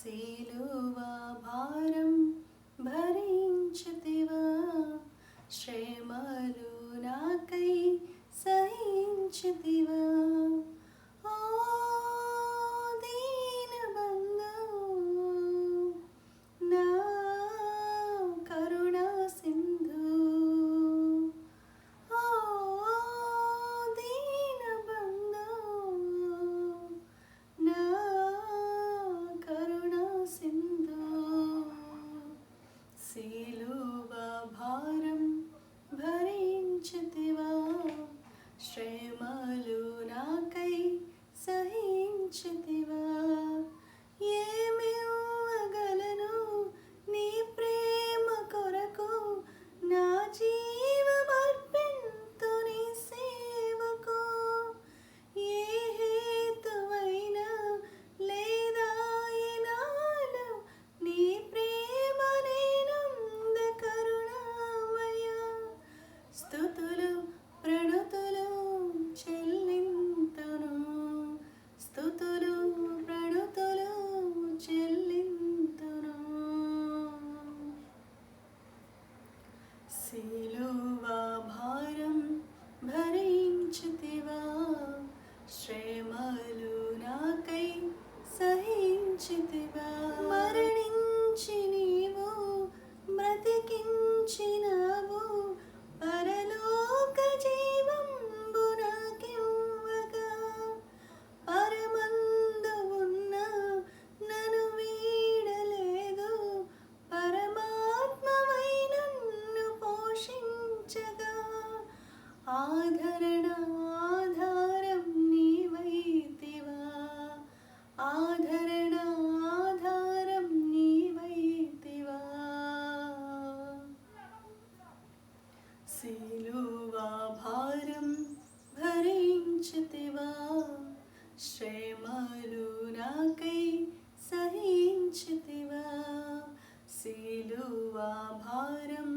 సిలువ భారం భరించితివా, శ్రమలు నాకై సహించితివా. ఓ దీనబంధు, నా కరుణా సింధు, ఓ దీనబంధు, నా కరుణా సింధు. సిలువ భారం భరించితివా, శ్రమలు నాకై సహించితివా. ఏమివ్వగలను నీ ప్రేమ కొరకు, నా జీవమర్పింతు నీ సేవకు. ఏ హేతువైనా లేదాయనాలు, నీ ప్రేమ నేనంద కరుణామయ. స్తుతులు ప్రణతులు చెల్లింతును, స్తుతులు ప్రణతులు చెల్లింతును. సిలువ భారం భరించితివా, శ్రమలు నాకై సహించితివా. మరణించి నీవు బ్రతికించినావు, పరలోక జీవంబు నాకివ్వగా. పరమందు ఉన్న నన్ను వీడలేదు, పరమాత్మవై నన్ను పోషించగా. ఆదరణ ఆధారం నీవైతివా, ఆదరణ ఆధారం నీవైతివా. సిలువ భారం భరించితివా, శ్రమలు నాకై సహించితివా. సిలువ భారం